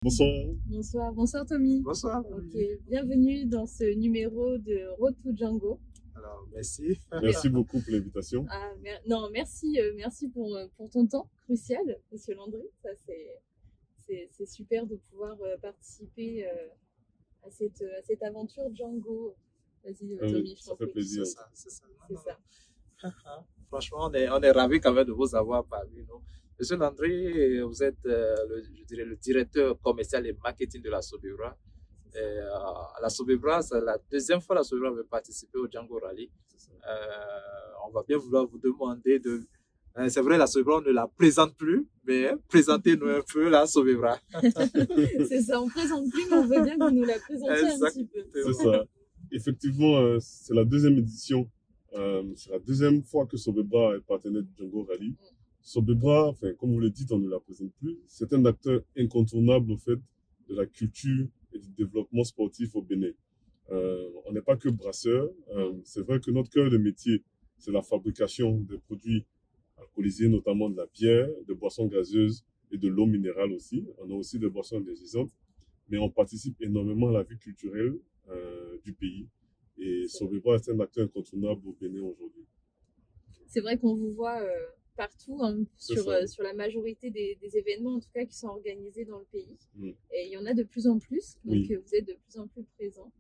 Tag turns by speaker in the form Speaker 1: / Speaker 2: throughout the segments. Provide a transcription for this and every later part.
Speaker 1: Bonsoir.
Speaker 2: Bonsoir Tommy.
Speaker 3: Bonsoir.
Speaker 2: Ok, bienvenue dans ce numéro de Road to Django.
Speaker 3: Alors, merci.
Speaker 1: Merci beaucoup pour l'invitation.
Speaker 2: Non, merci pour ton temps crucial, Monsieur Landry. Ça, c'est super de pouvoir participer à cette aventure Django. Vas-y, Tommy, je t'en
Speaker 1: ça fait
Speaker 2: prie.
Speaker 1: plaisir.
Speaker 2: C'est ça.
Speaker 3: Franchement, on est ravis quand même de vous avoir parmi nous. Monsieur Landry, vous êtes, le directeur commercial et marketing de la Sobibra. La Sobibra, c'est la deuxième fois que la Sobibra veut participer au Django Rally. On va bien vouloir vous demander de... c'est vrai, la Sobibra, on ne la présente plus, mais présentez-nous un peu la Sobibra.
Speaker 2: C'est ça, on ne présente plus, mais on veut bien que vous nous la présentiez un petit peu.
Speaker 1: C'est ça. Effectivement, c'est la deuxième édition. C'est la deuxième fois que Sobibra est partenaire du Django Rally. Sobibra, enfin, comme vous le dites, on ne la présente plus. C'est un acteur incontournable au fait de la culture et du développement sportif au Bénin. On n'est pas que brasseur. C'est vrai que notre cœur de métier, c'est la fabrication des produits alcoolisés, notamment de la bière, de boissons gazeuses et de l'eau minérale aussi. On a aussi des boissons énergisantes, mais on participe énormément à la vie culturelle du pays. Et Sobibra est un acteur incontournable au Bénin aujourd'hui.
Speaker 2: C'est vrai qu'on vous voit partout, hein, sur la majorité des événements, en tout cas, qui sont organisés dans le pays. Et il y en a de plus en plus, donc vous êtes de plus en plus présents.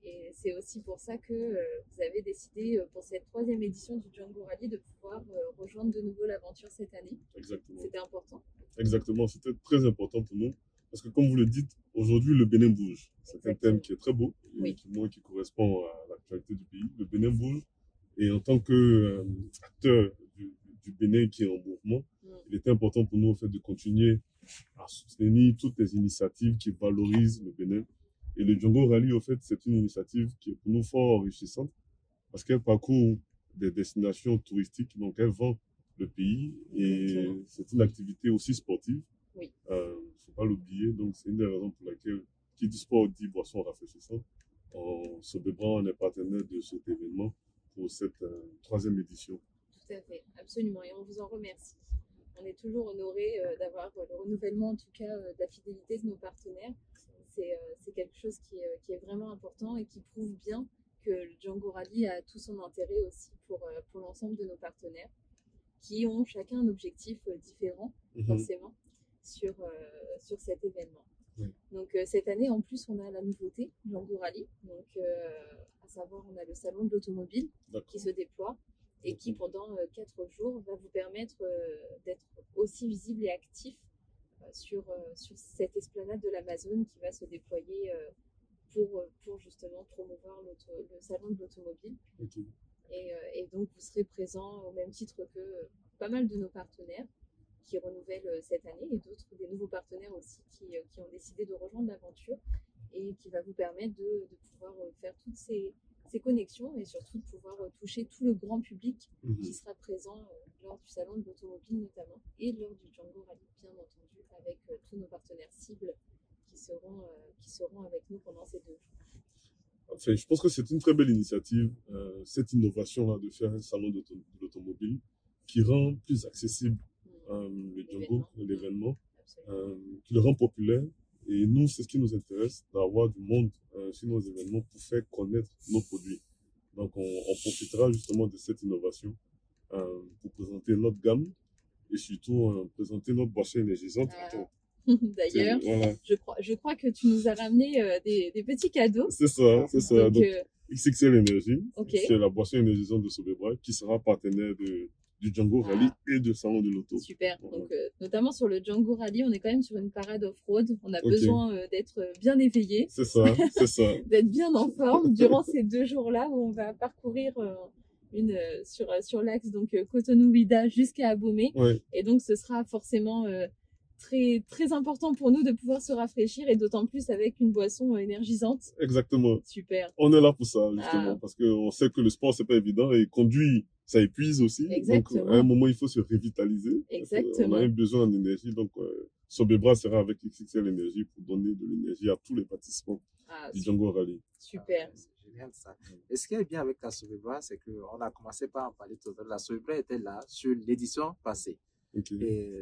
Speaker 2: Et c'est aussi pour ça que vous avez décidé, pour cette 3e édition du Django Rally, de pouvoir rejoindre de nouveau l'aventure cette année.
Speaker 1: Exactement.
Speaker 2: C'était important.
Speaker 1: Exactement, c'était très important pour nous. Parce que comme vous le dites, aujourd'hui, le Bénin bouge. C'est un thème qui est très beau, et qui correspond à l'actualité du pays. Le Bénin bouge. Et en tant qu'acteur du Bénin qui est en mouvement, il était important pour nous au fait de continuer à soutenir toutes les initiatives qui valorisent le Bénin. Et le Django Rally, au fait, c'est une initiative qui est pour nous fort enrichissante parce qu'elle parcourt des destinations touristiques, donc elle vend le pays et c'est une activité aussi sportive. Il ne faut pas l'oublier, donc c'est une des raisons pour laquelle qui dit sport dit boisson rafraîchissante. En Sobibra, on est partenaire de cet événement pour cette 3e édition.
Speaker 2: Tout à fait, absolument, et on vous en remercie. On est toujours honorés d'avoir le renouvellement, en tout cas, de la fidélité de nos partenaires. C'est quelque chose qui est vraiment important et qui prouve bien que le Django Rally a tout son intérêt aussi pour l'ensemble de nos partenaires qui ont chacun un objectif différent, forcément, sur cet événement. Donc cette année, en plus, on a la nouveauté Django Rally. Donc, à savoir, on a le salon de l'automobile qui se déploie et qui, pendant 4 jours, va vous permettre d'être aussi visible et actif sur cette esplanade de l'Amazone qui va se déployer pour justement promouvoir le salon de l'automobile. Et donc, vous serez présent au même titre que pas mal de nos partenaires qui renouvellent cette année et des nouveaux partenaires aussi qui ont décidé de rejoindre l'aventure et qui va vous permettre de pouvoir faire toutes ces connexions et surtout de pouvoir toucher tout le grand public qui sera présent lors du salon de l'automobile notamment et lors du Django Rally, bien entendu, avec tous nos partenaires cibles qui seront avec nous pendant ces 2 jours.
Speaker 1: Enfin, je pense que c'est une très belle initiative, cette innovation-là de faire un salon de l'automobile qui rend plus accessible le Django, l'événement, qui le rend populaire. Et nous, c'est ce qui nous intéresse, d'avoir du monde sur nos événements pour faire connaître nos produits. Donc, on profitera justement de cette innovation pour présenter notre gamme et surtout présenter notre boisson énergisante.
Speaker 2: D'ailleurs, je crois que tu nous as ramené des petits cadeaux.
Speaker 1: C'est ça. Donc, XXL Énergie, c'est la boisson énergisante de Sobibra qui sera partenaire du Django Rally et du salon de l'auto.
Speaker 2: Super. Donc, notamment sur le Django Rally, on est quand même sur une parade off-road. On a besoin d'être bien éveillé.
Speaker 1: C'est ça.
Speaker 2: D'être bien en forme durant ces 2 jours-là où on va parcourir sur l'axe Cotonou-Ouidah jusqu'à Abomey. Et donc, ce sera forcément très, très important pour nous de pouvoir se rafraîchir et d'autant plus avec une boisson énergisante.
Speaker 1: Exactement.
Speaker 2: Super.
Speaker 1: On est là pour ça, justement, parce qu'on sait que le sport, c'est pas évident et conduire, ça épuise aussi.
Speaker 2: Exactement.
Speaker 1: Donc, à un moment, il faut se revitaliser.
Speaker 2: Exactement.
Speaker 1: On a besoin d'énergie. Donc, Sobibra sera avec XXL Énergie pour donner de l'énergie à tous les participants du Django Rally.
Speaker 2: Super.
Speaker 3: C'est génial ça. Et ce qui est bien avec la Sobibra, c'est qu'on a commencé par en parler tout à l'heure. La Sobibra était là sur l'édition passée. Et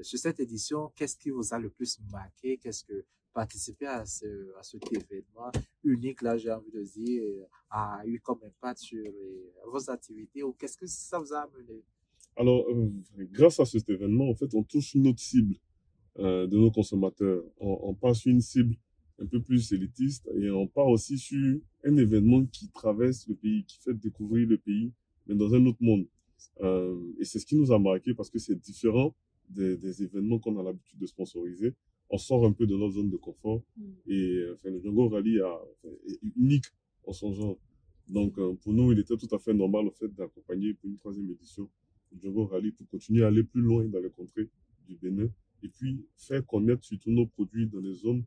Speaker 3: sur cette édition, qu'est-ce qui vous a le plus marqué? Qu'est-ce que participer à cet événement unique, là, j'ai envie de dire, a eu comme impact sur vos activités ou qu'est-ce que ça vous a amené?
Speaker 1: Alors, grâce à cet événement, en fait, on touche une autre cible de nos consommateurs. On part sur une cible un peu plus élitiste et on part aussi sur un événement qui traverse le pays, qui fait découvrir le pays, mais dans un autre monde. Et c'est ce qui nous a marqué parce que c'est différent des événements qu'on a l'habitude de sponsoriser. On sort un peu de notre zone de confort et le Django Rally est unique en son genre. Donc, pour nous, il était tout à fait normal le fait d'accompagner pour une 3e édition le Django Rally pour continuer à aller plus loin dans les contrées du Bénin et puis faire connaître surtout nos produits dans les zones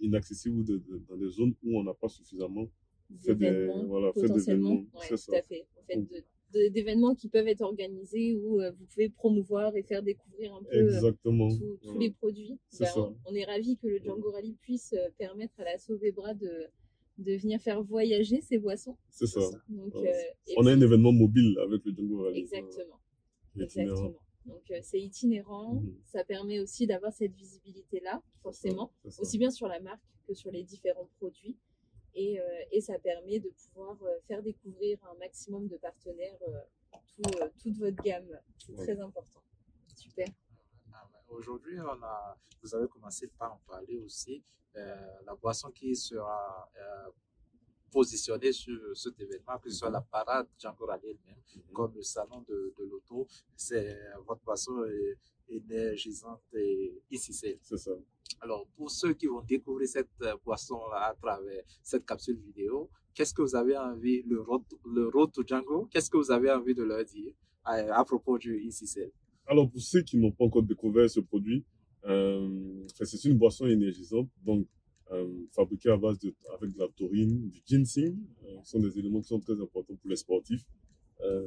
Speaker 1: inaccessibles ou dans des zones où on n'a pas suffisamment fait d'événements.
Speaker 2: Ouais, tout à fait. En fait, d'événements qui peuvent être organisés où vous pouvez promouvoir et faire découvrir un peu tous les produits. On est ravis que le Django Rally puisse permettre à la Sobebra de venir faire voyager ses boissons.
Speaker 1: C'est ça.
Speaker 2: Donc,
Speaker 1: on a un événement mobile avec le Django Rally.
Speaker 2: Exactement. Donc c'est itinérant, ça permet aussi d'avoir cette visibilité-là, forcément, aussi bien sur la marque que sur les différents produits. Et ça permet de pouvoir faire découvrir un maximum de partenaires toute votre gamme. C'est très important. Super.
Speaker 3: Aujourd'hui, vous avez commencé par en parler aussi. La boisson qui sera positionnée sur cet événement, que ce soit la parade Django Rally elle-même, comme le salon de l'auto, c'est votre boisson énergisante et ICCL.
Speaker 1: C'est ça.
Speaker 3: Alors, pour ceux qui vont découvrir cette boisson-là à travers cette capsule vidéo, qu'est-ce que vous avez envie, le road to Django, qu'est-ce que vous avez envie de leur dire à propos du ICCL?
Speaker 1: Alors, pour ceux qui n'ont pas encore découvert ce produit, c'est une boisson énergisante, donc fabriquée avec de la taurine, du ginseng, ce sont des éléments qui sont très importants pour les sportifs.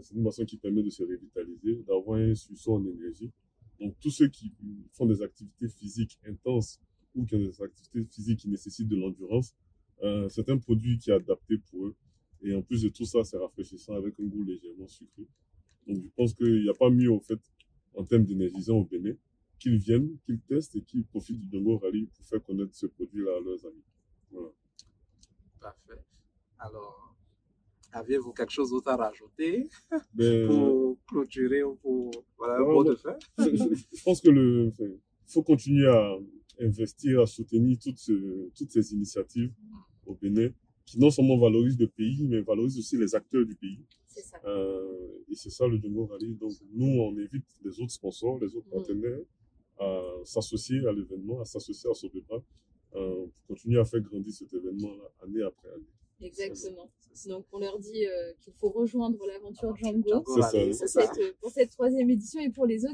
Speaker 1: C'est une boisson qui permet de se revitaliser, d'avoir un sursaut en énergie. Donc, tous ceux qui font des activités physiques intenses ou qui ont des activités physiques qui nécessitent de l'endurance, c'est un produit qui est adapté pour eux. Et en plus de tout ça, c'est rafraîchissant avec un goût légèrement sucré. Donc, je pense qu'il n'y a pas mieux, au fait, en termes d'énergisant au Bénin, qu'ils viennent, qu'ils testent et qu'ils profitent du Django Rally pour faire connaître ce produit-là à leurs amis. Voilà.
Speaker 3: Parfait. Alors, aviez-vous quelque chose d'autre à rajouter pour clôturer ou pour un mot de fin?
Speaker 1: Je pense que faut continuer à investir, à soutenir toutes ces initiatives au Bénin qui non seulement valorisent le pays, mais valorisent aussi les acteurs du pays.
Speaker 2: C'est ça.
Speaker 1: Et c'est ça le Django Rally. Donc nous, on invite les autres sponsors, les autres partenaires à s'associer à l'événement, à s'associer à Sobebra pour continuer à faire grandir cet événement année après année.
Speaker 2: Exactement. Donc on leur dit qu'il faut rejoindre l'aventure Django pour cette 3e édition et pour les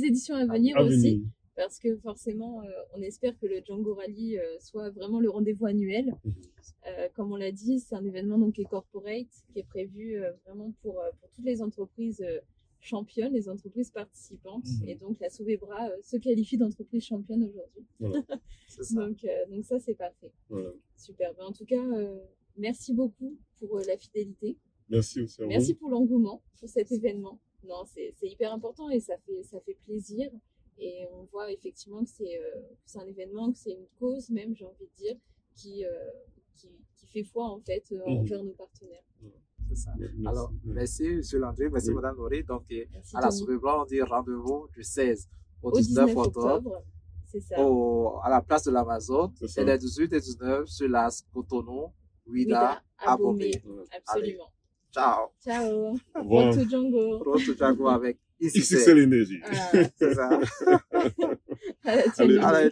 Speaker 2: éditions à venir aussi. Parce que forcément, on espère que le Django Rally soit vraiment le rendez-vous annuel. Comme on l'a dit, c'est un événement donc, qui est corporate, qui est prévu vraiment pour toutes les entreprises championnes, les entreprises participantes. Et donc, la Sobebra se qualifie d'entreprise championne aujourd'hui.
Speaker 1: Voilà.
Speaker 2: donc ça, c'est parfait. Voilà. Super. En tout cas, merci beaucoup pour la fidélité.
Speaker 1: Merci aussi à vous.
Speaker 2: Merci pour l'engouement pour cet événement. Non, c'est hyper important et ça fait plaisir. Et on voit effectivement que c'est un événement, que c'est une cause même, j'ai envie de dire, qui fait foi en fait envers nos partenaires.
Speaker 3: C'est ça. Merci. Alors, merci M. Landry, merci Mme Noré. Donc, à la Sobebra, on dit rendez-vous du 16 au 19 octobre.
Speaker 2: C'est ça.
Speaker 3: À la place de l'Amazon. Et les 18 et 19 sur la Cotonou, Ouidah, Abomey.
Speaker 2: Absolument.
Speaker 3: Allez, ciao.
Speaker 2: Ciao. Road to Django.
Speaker 1: Road
Speaker 3: to Django avec
Speaker 1: ICCL Énergie.
Speaker 3: C'est ça.
Speaker 2: Allez,
Speaker 3: Allez,